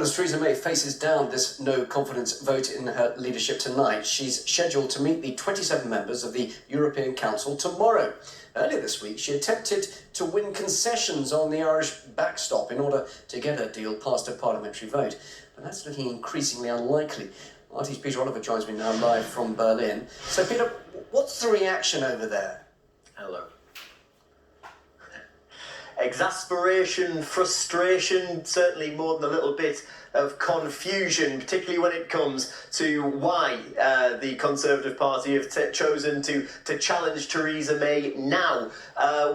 as Theresa May faces down this no-confidence vote in her leadership tonight, she's scheduled to meet the 27 members of the European Council tomorrow. Earlier this week, she attempted to win concessions on the Irish backstop in order to get her deal past a parliamentary vote. But that's looking increasingly unlikely. RT's Peter Oliver joins me now live from Berlin. So, Peter, what's the reaction over there? Hello. Exasperation, frustration, certainly more than a little bit of confusion, particularly when it comes to why the Conservative Party have chosen to challenge Theresa May now.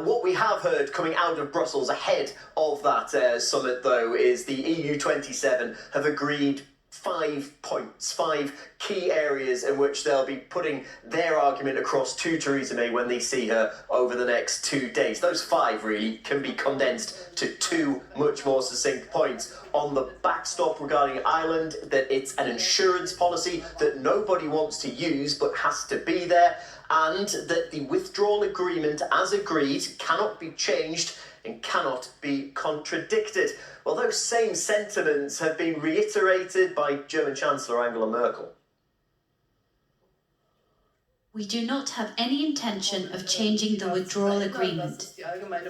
What we have heard coming out of Brussels ahead of that summit, though, is the EU27 have agreed 5 points, 5 key areas in which they'll be putting their argument across to Theresa May when they see her over the next 2 days. Those 5 really can be condensed to 2 much more succinct points. On the backstop regarding Ireland, that it's an insurance policy that nobody wants to use but has to be there, and that the withdrawal agreement, as agreed, cannot be changed and cannot be contradicted. Well, those same sentiments have been reiterated by German Chancellor Angela Merkel. We do not have any intention of changing the withdrawal agreement.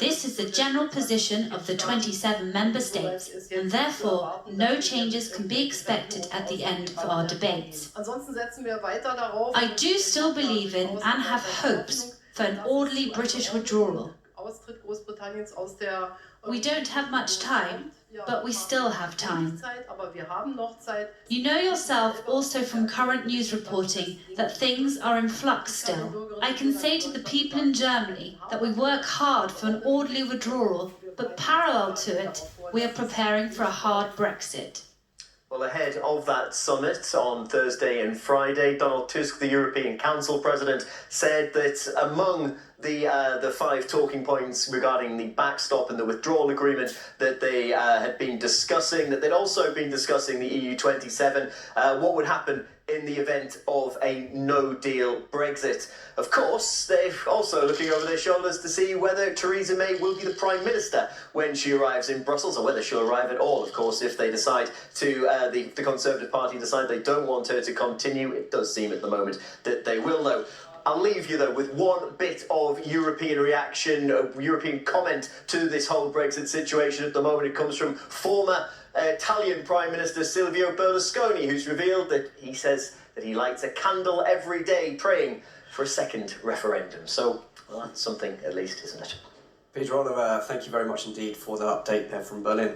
This is the general position of the 27 member states, and therefore no changes can be expected at the end of our debates. I do still believe in and have hopes for an orderly British withdrawal. We don't have much time, but we still have time. You know yourself also from current news reporting that things are in flux still. I can say to the people in Germany that we work hard for an orderly withdrawal, but parallel to it, we are preparing for a hard Brexit. Well, ahead of that summit on Thursday and Friday, Donald Tusk, the European Council President, said that among the 5 talking points regarding the backstop and the withdrawal agreement that they had been discussing, that they'd also been discussing the EU27, what would happen in the event of a no-deal Brexit. Of course, they're also looking over their shoulders to see whether Theresa May will be the Prime Minister when she arrives in Brussels, or whether she'll arrive at all, of course, if they decide to, the Conservative Party decide they don't want her to continue. It does seem at the moment that they will, though. I'll leave you, though, with one bit of European reaction, European comment to this whole Brexit situation at the moment. It comes from former Italian Prime Minister Silvio Berlusconi, who's revealed that he says that he lights a candle every day praying for a second referendum. So, well, that's something at least, isn't it? Peter Oliver, thank you very much indeed for that update there from Berlin.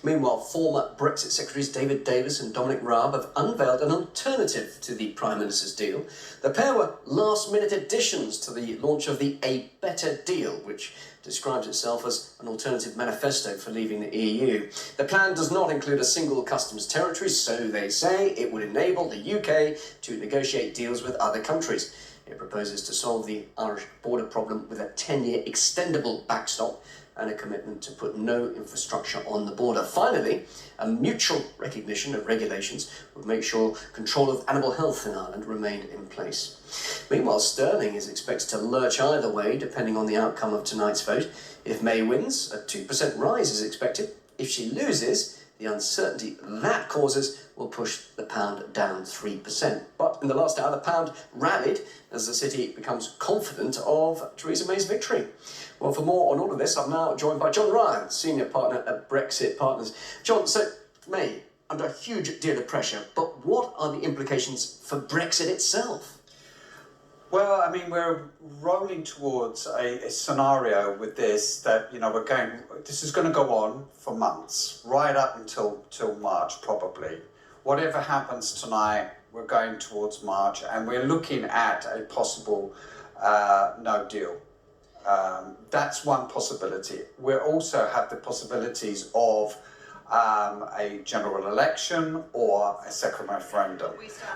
Meanwhile, former Brexit Secretaries David Davis and Dominic Raab have unveiled an alternative to the Prime Minister's deal. The pair were last-minute additions to the launch of the A Better Deal, which describes itself as an alternative manifesto for leaving the EU. The plan does not include a single customs territory, so they say it would enable the UK to negotiate deals with other countries. It proposes to solve the Irish border problem with a 10-year extendable backstop and a commitment to put no infrastructure on the border. Finally, a mutual recognition of regulations would make sure control of animal health in Ireland remained in place. Meanwhile, sterling is expected to lurch either way, depending on the outcome of tonight's vote. If May wins, a 2% rise is expected. If she loses, the uncertainty that causes will push the pound down 3%. But in the last hour, the pound rallied as the city becomes confident of Theresa May's victory. Well, for more on all of this, I'm now joined by John Ryan, Senior Partner at Brexit Partners. John, so May, under a huge deal of pressure, but what are the implications for Brexit itself? Well, I mean, we're rolling towards a scenario with this that, you know, this is going to go on for months, right up until March, probably. Whatever happens tonight, we're going towards March, and we're looking at a possible no deal. That's one possibility. We also have the possibilities of a general election or a second referendum.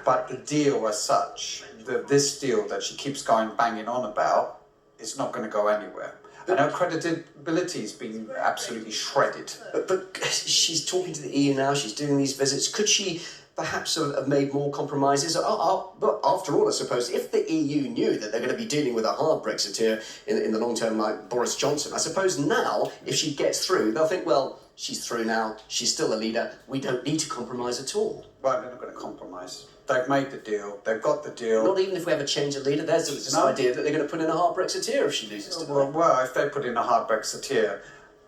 But the deal as such, this deal that she keeps banging on about, is not going to go anywhere. And her credibility has been absolutely shredded. But she's talking to the EU now, she's doing these visits. Could she perhaps have made more compromises? But after all, I suppose, if the EU knew that they're going to be dealing with a hard Brexiteer in the long term like Boris Johnson, I suppose now, if she gets through, they'll think, well, she's through now, she's still a leader, we don't need to compromise at all. Well, they're not going to compromise. They've made the deal. They've got the deal. Not even if we have a change of leader. There's this idea that they're going to put in a hard Brexiteer if she loses today. Well, if they put in a hard Brexiteer,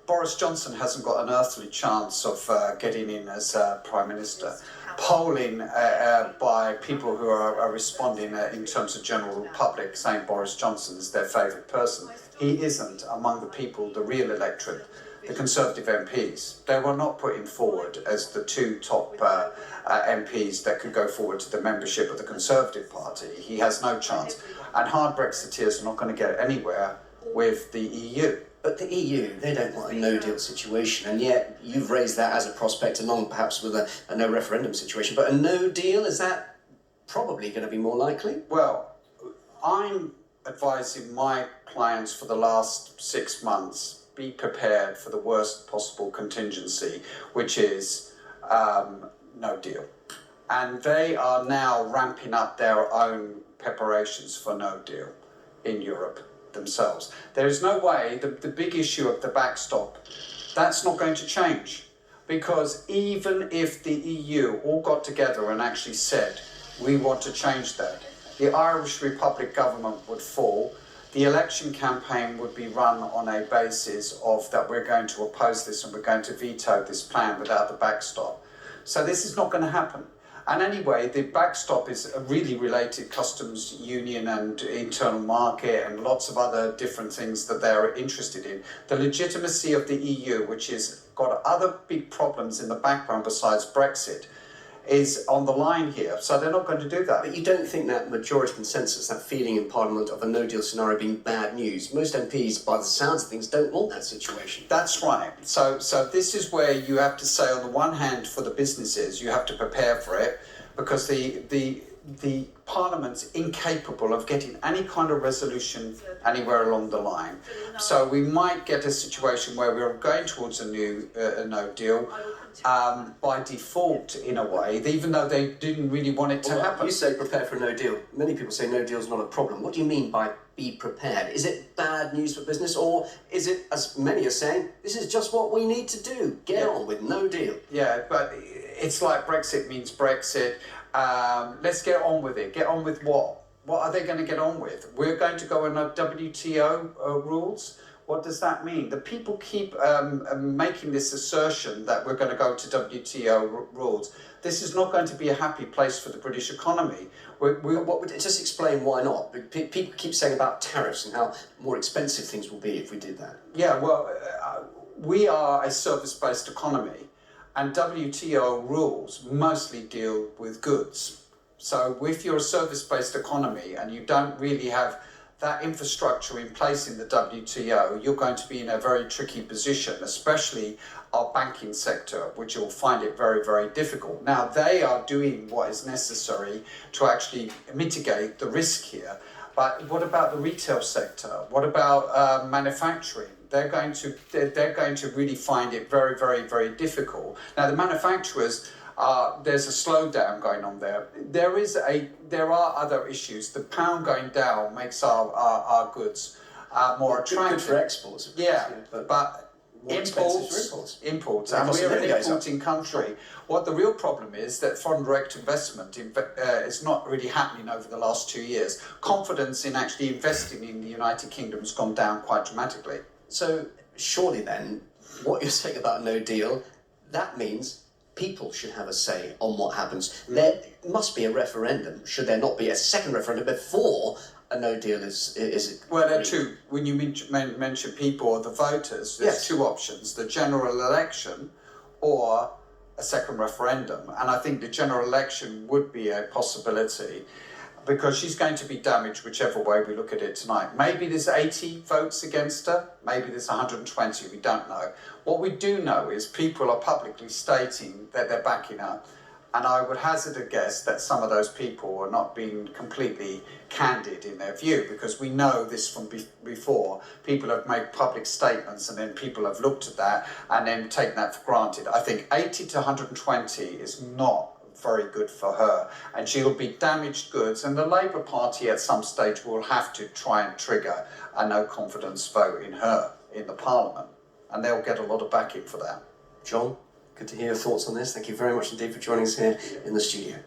Boris Johnson hasn't got an earthly chance of getting in as Prime Minister. Polling by people who are responding in terms of general public saying Boris Johnson is their favourite person. He isn't among the people, the real electorate, the Conservative MPs. They were not put him forward as the two top MPs that could go forward to the membership of the Conservative Party. He has no chance. And hard Brexiteers are not going to get anywhere with the EU. But the EU, they don't want a no-deal situation, and yet you've raised that as a prospect along perhaps with a no-referendum situation. But a no-deal, is that probably going to be more likely? Well, I'm advising my clients for the last 6 months, be prepared for the worst possible contingency, which is no deal. And they are now ramping up their own preparations for no deal in Europe themselves. There is no way, the big issue of the backstop, that's not going to change. Because even if the EU all got together and actually said, we want to change that, the Irish Republic government would fall, the election campaign would be run on a basis of that we're going to oppose this and we're going to veto this plan without the backstop. So this is not going to happen. And anyway, the backstop is a really related customs union and internal market and lots of other different things that they're interested in. The legitimacy of the EU, which has got other big problems in the background besides Brexit, is on the line here. So they're not going to do that. But you don't think that majority consensus, that feeling in Parliament of a no-deal scenario being bad news? Most MPs, by the sounds of things, don't want that situation. That's right. So this is where you have to say, on the one hand, for the businesses, you have to prepare for it, because the Parliament's incapable of getting any kind of resolution anywhere along the line. So we might get a situation where we're going towards a no deal by default, in a way, even though they didn't really want it to happen. You say prepare for a no deal. Many people say no deal is not a problem. What do you mean by be prepared? Is it bad news for business, or is it, as many are saying, this is just what we need to do? Get on with no deal. Yeah, but it's like Brexit means Brexit. Let's get on with it. Get on with what? What are they going to get on with? We're going to go on WTO rules. What does that mean? The people keep making this assertion that we're going to go to WTO rules. This is not going to be a happy place for the British economy. Just explain why not? People keep saying about tariffs and how more expensive things will be if we did that. Yeah, well, we are a service-based economy, and WTO rules mostly deal with goods. So if you're a service-based economy and you don't really have that infrastructure in place in the WTO, you're going to be in a very tricky position, especially our banking sector, which will find it very, very difficult. Now, they are doing what is necessary to actually mitigate the risk here. But what about the retail sector? What about manufacturing? They're going to really find it very, very, very difficult. Now, the manufacturers, there's a slowdown going on there. There are other issues. The pound going down makes our goods more attractive. Good for exports. Yeah, but imports, and we're an importing country. What the real problem is that foreign direct investment is not really happening over the last 2 years. Confidence in actually investing in the United Kingdom has gone down quite dramatically. So surely then, what you're saying about no deal, that means people should have a say on what happens. There must be a referendum. Should there not be a second referendum before a no deal is well, there are two. When you mention people or the voters, there's two options: the general election or a second referendum. And I think the general election would be a possibility, because she's going to be damaged whichever way we look at it tonight. Maybe there's 80 votes against her, maybe there's 120, we don't know. What we do know is people are publicly stating that they're backing her, and I would hazard a guess that some of those people are not being completely candid in their view, because we know this from before. People have made public statements and then people have looked at that and then taken that for granted. I think 80 to 120 is not very good for her, and she'll be damaged goods, and the Labour Party at some stage will have to try and trigger a no confidence vote in her in the Parliament, and they'll get a lot of backing for that. John, good to hear your thoughts on this. Thank you very much indeed for joining us here in the studio.